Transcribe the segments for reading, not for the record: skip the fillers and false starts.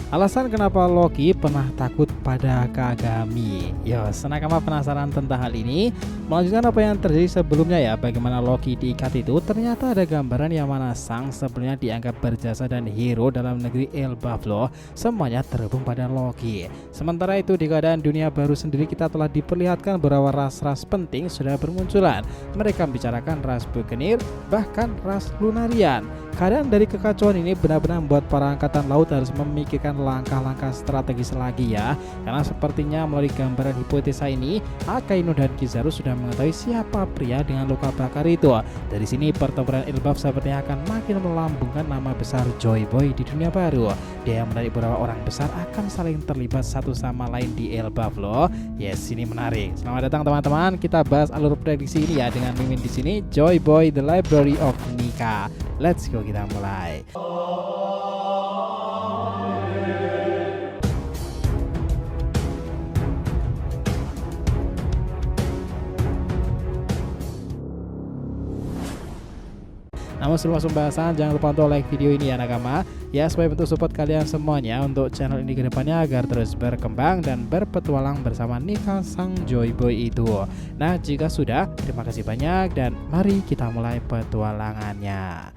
Alasan kenapa Loki pernah takut pada Kagami. Yo, Nakama penasaran tentang hal ini? Melanjutkan apa yang terjadi sebelumnya ya, bagaimana Loki diikat itu, ternyata ada gambaran yang mana Sang sebelumnya dianggap berjasa dan hero dalam negeri Elbaf loh. Semuanya terhubung pada Loki. Sementara itu di keadaan dunia baru sendiri kita telah diperlihatkan beberapa ras-ras penting sudah bermunculan. Mereka membicarakan ras Buccaneer, bahkan ras Lunarian. Keadaan dari kekacauan ini benar-benar membuat para angkatan laut harus memikirkan langkah-langkah strategis lagi ya. Karena sepertinya melalui gambaran hipotesa ini, Akainu dan Kizaru sudah mengetahui siapa pria dengan luka bakar itu. Dari sini pertempuran Elbaf sepertinya akan makin melambungkan nama besar Joy Boy di dunia baru. Dia yang menarik beberapa orang besar akan saling terlibat satu sama lain di Elbaf loh. Yes, ini menarik. Selamat datang teman-teman. Kita bahas alur prediksi ini ya dengan mimin di sini Joy Boy The Library of Nika. Let's go, kita mulai. Namun sebelum masuk pembahasan, jangan lupa untuk like video ini ya nakama ya, supaya bentuk support kalian semuanya untuk channel ini ke depannya agar terus berkembang dan berpetualang bersama Nika Sang Joy Boy itu. Nah, jika sudah, terima kasih banyak dan mari kita mulai petualangannya.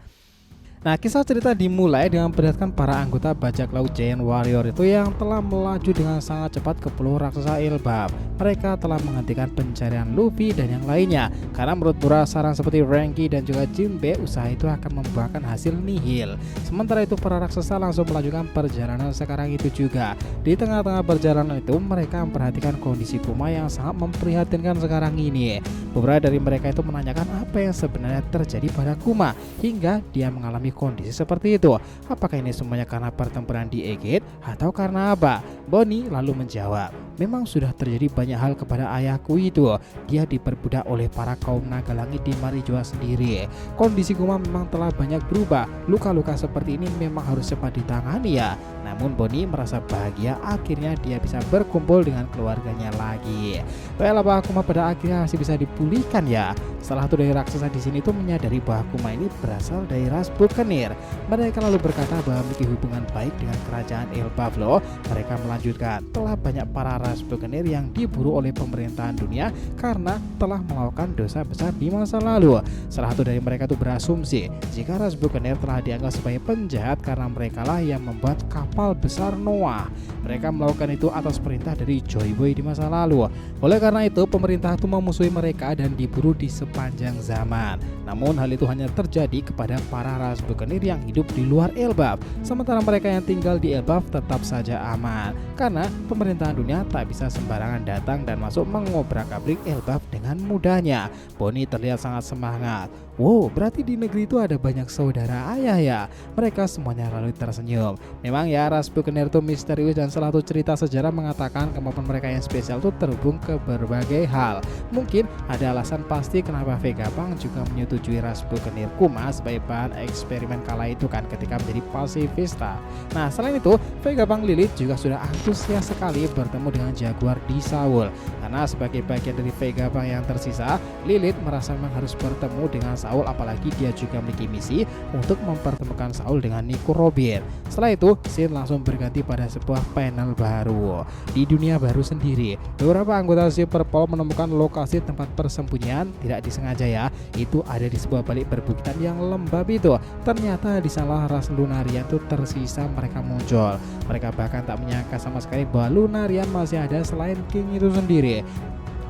Nah, kisah cerita dimulai dengan memperlihatkan para anggota bajak laut Giant Warrior itu yang telah melaju dengan sangat cepat ke pulau raksasa Elbaf. Mereka telah menghentikan pencarian Luffy dan yang lainnya karena menurut beberapa saran seperti Franky dan juga Jinbe, usaha itu akan membuahkan hasil nihil. Sementara itu para raksasa langsung melanjutkan perjalanan sekarang itu juga. Di tengah-tengah perjalanan itu mereka memperhatikan kondisi Kuma yang sangat memprihatinkan sekarang ini. Beberapa dari mereka itu menanyakan apa yang sebenarnya terjadi pada Kuma hingga dia mengalami kondisi seperti itu. Apakah ini semuanya karena pertempuran di Egate atau karena apa? Bonnie lalu menjawab, memang sudah terjadi banyak hal kepada ayahku itu. Dia diperbudak oleh para kaum naga langit di Marijoa sendiri. Kondisi Kuma memang telah banyak berubah. Luka-luka seperti ini memang harus cepat ditangani ya. Namun Bonnie merasa bahagia akhirnya dia bisa berkumpul dengan keluarganya lagi. Well, apa Kuma pada akhirnya masih bisa dipulihkan ya? Salah satu dari raksasa di sini tuh menyadari bahwa Kuma ini berasal dari ras Buccaneer. Mereka lalu berkata bahwa memiliki hubungan baik dengan kerajaan Elbaf loh. Mereka melanjutkan, telah banyak para ras Buccaneer yang diburu oleh pemerintahan dunia karena telah melakukan dosa besar di masa lalu. Salah satu dari mereka tuh berasumsi jika ras Buccaneer telah dianggap sebagai penjahat karena mereka lah yang membuat kapal besar Noah. Mereka melakukan itu atas perintah dari Joy Boy di masa lalu. Oleh karena itu pemerintah itu memusuhi mereka dan diburu di sepanjang zaman. Namun hal itu hanya terjadi kepada para ras Buccaneer yang hidup di luar Elbaf. Sementara mereka yang tinggal di Elbaf tetap saja aman karena pemerintahan dunia tak bisa sembarangan datang dan masuk mengobrak-abrik Elbaf dengan mudahnya. Bonnie terlihat sangat semangat. Wow, berarti di negeri itu ada banyak saudara ayah ya. Mereka semuanya lalu tersenyum. Memang ya, ras Buccaneer itu misterius dan salah satu cerita sejarah mengatakan kemampuan mereka yang spesial itu terhubung ke berbagai hal. Mungkin ada alasan pasti kenapa Vegapunk juga menyetujui ras Buccaneer Kuma sebagai bahan eksperimen kala itu kan ketika menjadi pasifista. Nah, selain itu Vegapunk Lilith juga sudah antusias sekali bertemu dengan Jaguar di Saul. Karena sebagai bagian dari Vegapunk yang tersisa, Lilith merasa memang harus bertemu dengan Saul, apalagi dia juga memiliki misi untuk mempertemukan Saul dengan Nico Robin. Setelah itu, scene langsung berganti pada sebuah panel baru. Di dunia baru sendiri, beberapa anggota Superpol menemukan lokasi tempat persembunyian tidak disengaja ya. Itu ada di sebuah balik perbukitan yang lembab itu. Ternyata di sana ras Lunarian itu tersisa mereka muncul. Mereka bahkan tak menyangka sama sekali bahwa Lunarian masih ada selain King itu sendiri.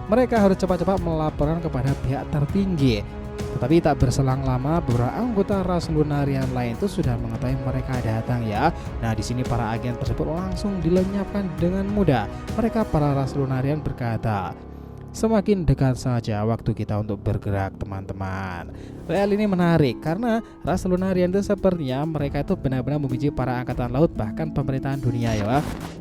Mereka harus cepat-cepat melaporkan kepada pihak tertinggi. Tetapi tak berselang lama beberapa anggota ras Lunarian lain itu sudah mengetahui mereka datang ya. Nah, di sini para agen tersebut langsung dilenyapkan dengan mudah. Mereka para ras Lunarian berkata, semakin dekat saja waktu kita untuk bergerak teman-teman. Real ini menarik karena ras Lunarian itu sepertinya mereka itu benar-benar membenci para angkatan laut bahkan pemerintahan dunia ya.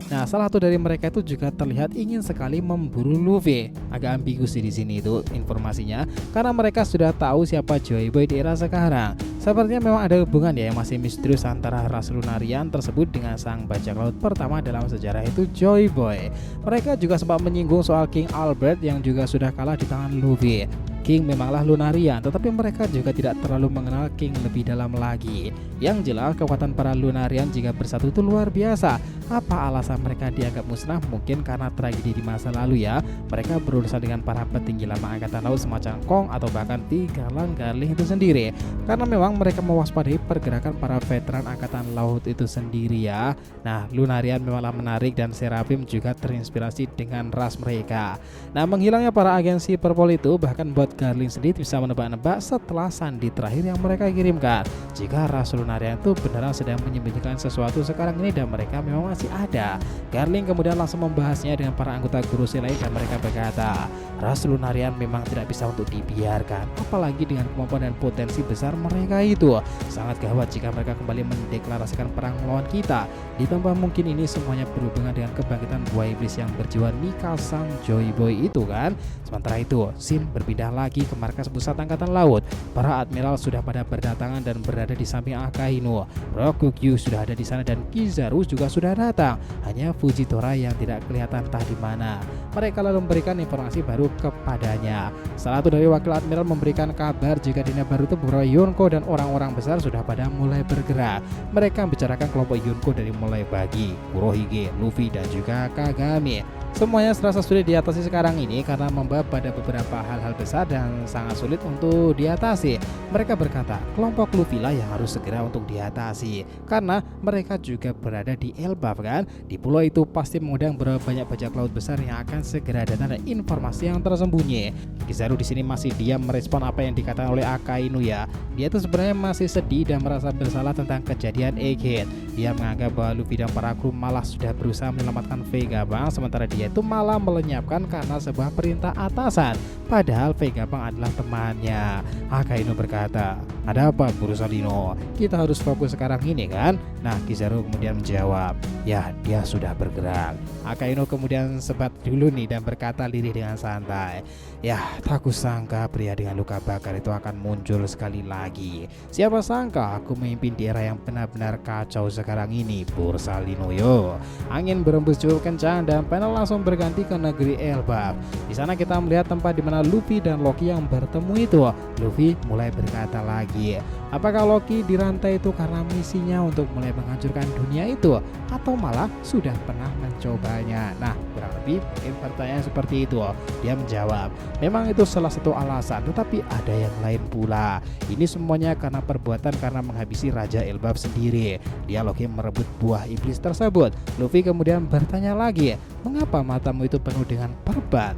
Nah, salah satu dari mereka itu juga terlihat ingin sekali memburu Luffy. Agak ambigu sih di sini itu informasinya karena mereka sudah tahu siapa Joy Boy di era sekarang. Sepertinya memang ada hubungan ya yang masih misterius antara ras Lunarian tersebut dengan sang bajak laut pertama dalam sejarah itu Joy Boy. Mereka juga sempat menyinggung soal King Albert yang juga sudah kalah di tangan Luffy. King memanglah Lunarian, tetapi mereka juga tidak terlalu mengenal King lebih dalam lagi. Yang jelas kekuatan para Lunarian jika bersatu itu luar biasa. Apa alasan mereka dianggap musnah? Mungkin karena tragedi di masa lalu ya. Mereka berurusan dengan para petinggi lama angkatan laut semacam Kong atau bahkan Tigalan Garling itu sendiri. Karena memang mereka mewaspadai pergerakan para veteran angkatan laut itu sendiri ya. Nah, Lunarian memanglah menarik dan Seraphim juga terinspirasi dengan ras mereka. Nah, menghilangnya para agensi Purple itu bahkan buat Garling sendiri bisa menebak-nebak setelah sandi terakhir yang mereka kirimkan. Jika ras Lunarian itu beneran sedang menyembunyikan sesuatu sekarang ini dan mereka memang masih ada. Garling kemudian langsung membahasnya dengan para anggota Gurusi lain dan mereka berkata, ras Lunarian memang tidak bisa untuk dibiarkan, apalagi dengan kemampuan dan potensi besar mereka itu. Sangat gawat jika mereka kembali mendeklarasikan perang melawan kita. Ditambah mungkin ini semuanya berhubungan dengan kebangkitan buah iblis yang berjiwa Nika Sang Joy Boy itu kan. Sementara itu, Shin berpindah lagi ke markas pusat angkatan laut. Para admiral sudah pada berdatangan dan berada di samping Akainu. Rokugyu sudah ada di sana dan Kizaru juga sudah datang. Hanya Fujitora yang tidak kelihatan entah di mana. Mereka lalu memberikan informasi baru kepadanya. Salah satu dari wakil admiral memberikan kabar jika di baru itu beberapa Yonko dan orang-orang besar sudah pada mulai bergerak. Mereka membicarakan kelompok Yonko dari mulai Bagi, Kurohige, Luffy dan juga Kagami. Semuanya serasa sulit diatasi sekarang ini karena membawa pada beberapa hal-hal besar dan sangat sulit untuk diatasi. Mereka berkata kelompok Luffy lah yang harus segera untuk diatasi karena mereka juga berada di Elbaf kan. Di pulau itu pasti mengundang berapa banyak bajak laut besar yang akan segera datang dan informasi yang tersembunyi. Kizaru di sini masih diam merespon apa yang dikatakan oleh Akainu ya. Dia itu sebenarnya masih sedih dan merasa bersalah tentang kejadian Egghead. Dia menganggap bahwa Luffy dan para kru malah sudah berusaha menyelamatkan Vegapunk, sementara dia itu malah melenyapkan karena sebuah perintah atasan. Padahal Vegapunk adalah temannya. Akainu berkata, ada apa Brusalino? Kita harus fokus sekarang ini kan? Nah, Kizaru kemudian menjawab, ya dia sudah bergerak. Akainu kemudian sebat dulu nih dan berkata lirih dengan santai, ya tak kusangka pria dengan luka bakar itu akan muncul sekali lagi. Siapa sangka aku memimpin di era yang benar-benar kacau sekarang ini Brusalino yo. Angin berembus cukup kencang dan panel langsung berganti ke negeri Elbaf. Di sana kita melihat tempat di mana Luffy dan Loki yang bertemu itu. Luffy mulai berkata lagi, apakah Loki dirantai itu karena misinya untuk mulai menghancurkan dunia itu, atau malah sudah pernah mencobanya? Nah, kurang lebih mungkin pertanyaan seperti itu. Dia menjawab, memang itu salah satu alasan, tetapi ada yang lain pula. Ini semuanya karena perbuatan karena menghabisi Raja Elbaf sendiri. Dia Loki merebut buah iblis tersebut. Luffy kemudian bertanya lagi, mengapa matamu itu penuh dengan perban?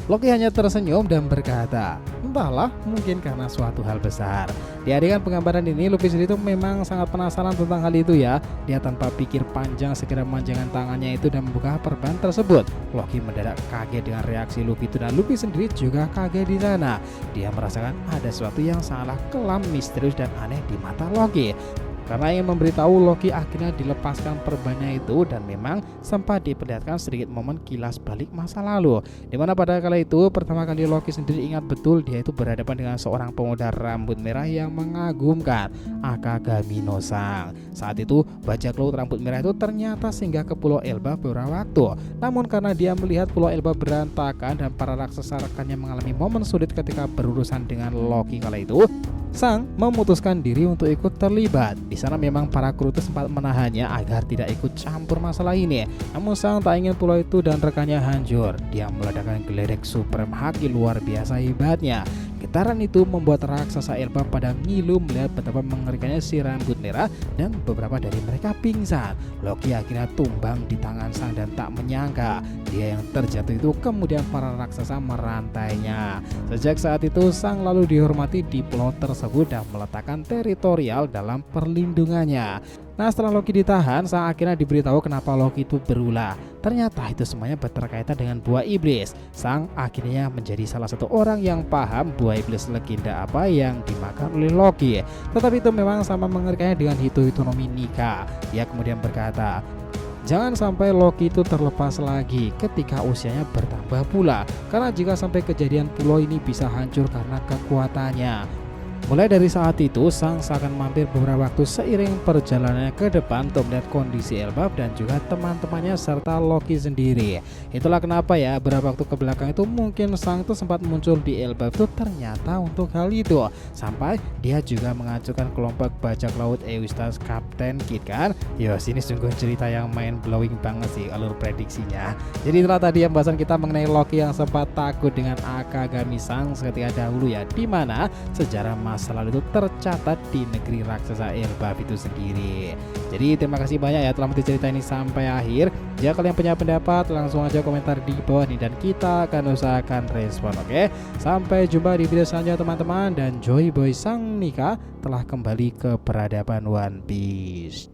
Loki hanya tersenyum dan berkata, entahlah, mungkin karena suatu hal besar. Di adegan penggambaran ini, Luffy sendiri itu memang sangat penasaran tentang hal itu ya. Dia tanpa pikir panjang segera memanjangkan tangannya itu dan membuka perban tersebut. Loki mendadak kaget dengan reaksi Luffy itu dan Luffy sendiri juga kaget di sana. Dia merasakan ada sesuatu yang sangatlah kelam, misterius dan aneh di mata Loki. Karena ingin memberitahu Loki akhirnya dilepaskan perbannya itu dan memang sempat diperlihatkan sedikit momen kilas balik masa lalu, dimana pada kala itu pertama kali Loki sendiri ingat betul dia itu berhadapan dengan seorang pemuda rambut merah yang mengagumkan, Akagami no Sang. Saat itu bajak laut rambut merah itu ternyata singgah ke Pulau Elbaf beberapa waktu, namun karena dia melihat Pulau Elbaf berantakan dan para raksasa rekannya mengalami momen sulit ketika berurusan dengan Loki kala itu, Sang memutuskan diri untuk ikut terlibat. Di sana memang para kru itu sempat menahannya agar tidak ikut campur masalah ini. Namun Sang tak ingin pulau itu dan rekannya hancur. Dia meledakkan geledek Supreme Haki luar biasa hebatnya. Getaran itu membuat raksasa Elbaf pada ngilu melihat betapa mengerikannya si rambut merah dan beberapa dari mereka pingsan. Loki akhirnya tumbang di tangan Sang dan tak menyangka dia yang terjatuh itu kemudian para raksasa merantainya. Sejak saat itu Sang lalu dihormati di pulau tersebut dan meletakkan teritorial dalam perlindungannya. Nah, setelah Loki ditahan, Sang akhirnya diberitahu kenapa Loki itu berulah. Ternyata itu semuanya berkaitan dengan buah iblis. Sang akhirnya menjadi salah satu orang yang paham buah iblis legenda apa yang dimakan oleh Loki. Tetapi itu memang sama mengerikannya dengan Hitomi Nika. Dia kemudian berkata, jangan sampai Loki itu terlepas lagi ketika usianya bertambah pula. Karena jika sampai kejadian pulau ini bisa hancur karena kekuatannya. Mulai dari saat itu, Sang akan mampir beberapa waktu seiring perjalanannya ke depan untuk melihat kondisi Elbaf dan juga teman-temannya serta Loki sendiri. Itulah kenapa ya beberapa waktu ke belakang itu mungkin Sang tuh sempat muncul di Elbaf itu ternyata untuk hal itu. Sampai dia juga mengajukan kelompok bajak laut Eustace Kapten Kid kan. Yo, sini sungguh cerita yang mind blowing banget sih alur prediksinya. Jadi itulah tadi pembahasan kita mengenai Loki yang sempat takut dengan Akagami Sang ketika dahulu ya, dimana sejarah masa lalu itu tercatat di negeri raksasa Elbaf itu sendiri. Jadi terima kasih banyak ya telah menonton cerita ini sampai akhir. Jika kalian punya pendapat langsung aja komentar di bawah nih dan kita akan usahakan respon. Oke, sampai jumpa di video selanjutnya teman-teman, dan Joy Boy Sang Nika telah kembali ke peradaban One Piece.